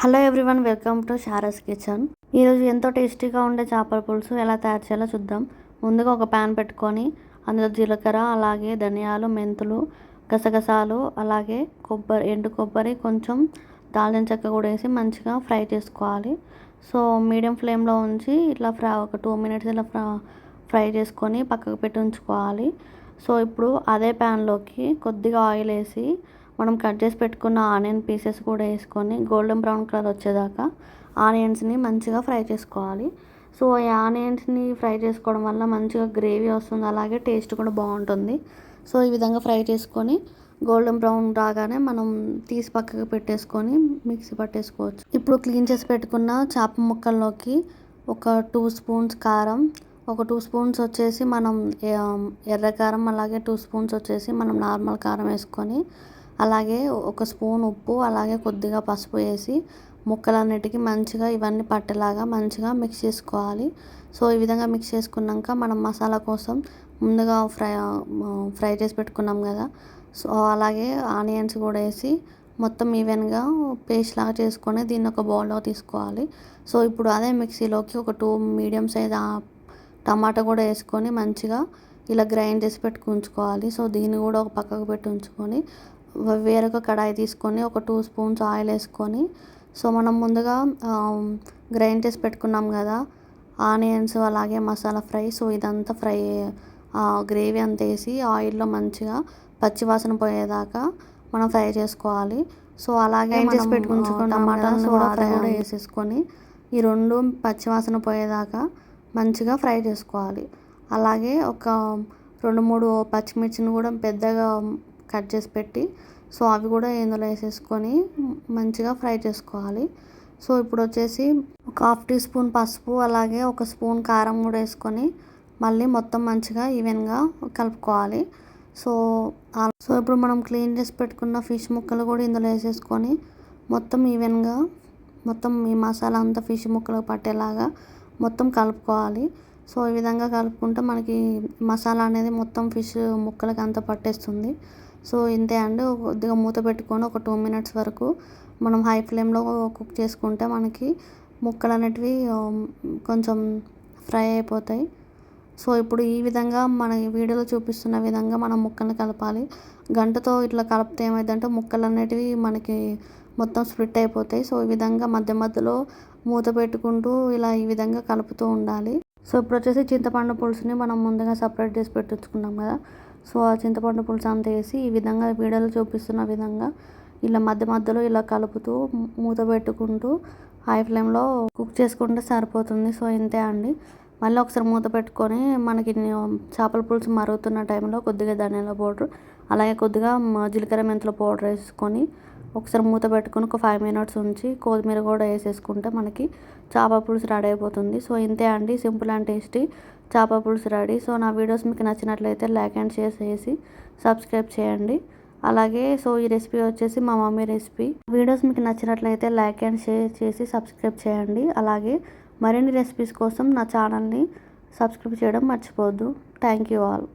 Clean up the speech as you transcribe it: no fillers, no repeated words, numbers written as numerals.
Hello everyone, welcome to Shara's kitchen. ఈరోజు ఎంతో టేస్టీగా ఉండే చేపల పులుసు ఎలా తయారు చేయాలో చూద్దాం. ముందుగా ఒక ప్యాన్ పెట్టుకొని అందులో జీలకర్ర, అలాగే ధనియాలు, మెంతులు, గసగసాలు, అలాగే ఎండు కొబ్బరి, కొంచెం దాల్చిన చెక్క కూడా వేసి మంచిగా ఫ్రై చేసుకోవాలి. సో మీడియం ఫ్లేమ్లో ఉంచి ఇట్లా ఒక 2 minutes ఇలా ఫ్రై చేసుకొని పక్కకు పెట్టి ఉంచుకోవాలి. సో ఇప్పుడు అదే ప్యాన్లోకి కొద్దిగా ఆయిల్ వేసి మనం కట్ చేసి పెట్టుకున్న ఆనియన్ పీసెస్ కూడా వేసుకొని గోల్డెన్ బ్రౌన్ కలర్ వచ్చేదాకా ఆనియన్స్ని మంచిగా ఫ్రై చేసుకోవాలి. సో ఈ ఆనియన్స్ని ఫ్రై చేసుకోవడం వల్ల మంచిగా గ్రేవీ వస్తుంది, అలాగే టేస్ట్ కూడా బాగుంటుంది. సో ఈ విధంగా ఫ్రై చేసుకొని గోల్డెన్ బ్రౌన్ రాగానే మనం తీసి పక్కకు పెట్టేసుకొని మిక్సీ పట్టేసుకోవచ్చు. ఇప్పుడు క్లీన్ చేసి పెట్టుకున్న చేప ముక్కల్లోకి ఒక 2 spoons కారం, ఒక 2 spoons వచ్చేసి మనం ఎర్ర కారం, అలాగే 2 spoons వచ్చేసి మనం నార్మల్ కారం వేసుకొని, అలాగే ఒక స్పూన్ ఉప్పు, అలాగే కొద్దిగా పసుపు వేసి ముక్కలన్నిటికీ మంచిగా ఇవన్నీ పట్టేలాగా మంచిగా మిక్స్ చేసుకోవాలి. సో ఈ విధంగా మిక్స్ చేసుకున్నాక మనం మసాలా కోసం ముందుగా ఫ్రై చేసి పెట్టుకున్నాం కదా, సో అలాగే ఆనియన్స్ కూడా వేసి మొత్తం ఈవెన్గా పేస్ట్ లాగా చేసుకొని దీన్ని ఒక బౌల్లో తీసుకోవాలి. సో ఇప్పుడు అదే మిక్సీలోకి ఒక 2 మీడియం సైజ్ టమాటా కూడా వేసుకొని మంచిగా ఇలా గ్రైండ్ చేసి ఉంచుకోవాలి. సో దీన్ని కూడా ఒక పక్కకు పెట్టి ఉంచుకొని వేరొక కడాయి తీసుకొని ఒక 2 spoons ఆయిల్ వేసుకొని, సో మనం ముందుగా గ్రైండ్ చేసి పెట్టుకున్నాం కదా ఆనియన్స్, అలాగే మసాలా ఫ్రై, సో ఇదంతా ఫ్రై గ్రేవీ అంతా వేసి ఆయిల్లో మంచిగా పచ్చివాసన పోయేదాకా మనం ఫ్రై చేసుకోవాలి. సో అలాగే చేసి పెట్టుకుంటున్న టమాటాలను కూడా వేసేసుకొని ఈ 2 పచ్చివాసన పోయేదాకా మంచిగా ఫ్రై చేసుకోవాలి. అలాగే ఒక 2-3 పచ్చిమిర్చిని కూడా పెద్దగా కట్ చేసి పెట్టి, సో అవి కూడా ఇందులో వేసేసుకొని మంచిగా ఫ్రై చేసుకోవాలి. సో ఇప్పుడు వచ్చేసి ఒక 1/2 teaspoon పసుపు, అలాగే ఒక స్పూన్ కారం కూడా వేసుకొని మళ్ళీ మొత్తం మంచిగా ఈవెన్గా కలుపుకోవాలి. సో ఇప్పుడు మనం క్లీన్ చేసి పెట్టుకున్న ఫిష్ ముక్కలు కూడా ఇందులో వేసేసుకొని మొత్తం ఈవెన్గా మొత్తం ఈ మసాలా అంతా ఫిష్ ముక్కలకు పట్టేలాగా మొత్తం కలుపుకోవాలి. సో ఈ విధంగా కలుపుకుంటే మనకి మసాలా అనేది మొత్తం ఫిష్ ముక్కలకి అంతా పట్టేస్తుంది. సో ఇంతే అండి. కొద్దిగా మూత పెట్టుకొని ఒక 2 minutes వరకు మనం హై ఫ్లేమ్లో కుక్ చేసుకుంటే మనకి ముక్కలు అనేటివి కొంచెం ఫ్రై అయిపోతాయి. సో ఇప్పుడు ఈ విధంగా మన వీడియోలో చూపిస్తున్న విధంగా మనం ముక్కల్ని కలపాలి. గంటతో ఇట్లా కలిపితే ఏమైందంటే ముక్కలు అనేటివి మనకి మొత్తం స్ప్లిట్ అయిపోతాయి. సో ఈ విధంగా మధ్య మధ్యలో మూత పెట్టుకుంటూ ఇలా ఈ విధంగా కలుపుతూ ఉండాలి. సో ఇప్పుడు వచ్చేసి చింతపండు పులుసుని మనం ముందుగా సపరేట్ చేసి పెట్టించుకున్నాం కదా, సో ఆ చింతపండు పులుసు అంతా వేసి ఈ విధంగా వీడియోలో చూపిస్తున్న విధంగా ఇలా మధ్య మధ్యలో ఇలా కలుపుతూ మూత పెట్టుకుంటూ హై ఫ్లేమ్లో కుక్ చేసుకుంటే సరిపోతుంది. సో ఇంతే అండి. మళ్ళీ ఒకసారి మూత పెట్టుకొని మనకి చేపల పులుసు మరుగుతున్న టైంలో కొద్దిగా ధనియాల పౌడర్, అలాగే కొద్దిగా జీలకర్ర మెంతుల పౌడర్ వేసుకొని ఒకసారి మూత పెట్టుకొని ఒక 5 minutes ఉంచి కొత్తిమీర కూడా వేసేసుకుంటే మనకి చేపల పులుసు రెడీ అయిపోతుంది. సో ఇంతే అండి, సింపుల్ అండ్ టేస్టీ చేపల పులుసు రెడీ. సో నా వీడియోస్ మీకు నచ్చినట్లయితే లైక్ అండ్ షేర్ చేసి సబ్స్క్రైబ్ చేయండి. అలాగే సో ఈ రెసిపీ వచ్చేసి మా మమ్మీ రెసిపీ. వీడియోస్ మీకు నచ్చినట్లయితే లైక్ అండ్ షేర్ చేసి సబ్స్క్రైబ్ చేయండి. అలాగే మరిన్ని రెసిపీస్ కోసం నా ఛానల్ని సబ్స్క్రైబ్ చేయడం మర్చిపోవద్దు. Thank you all.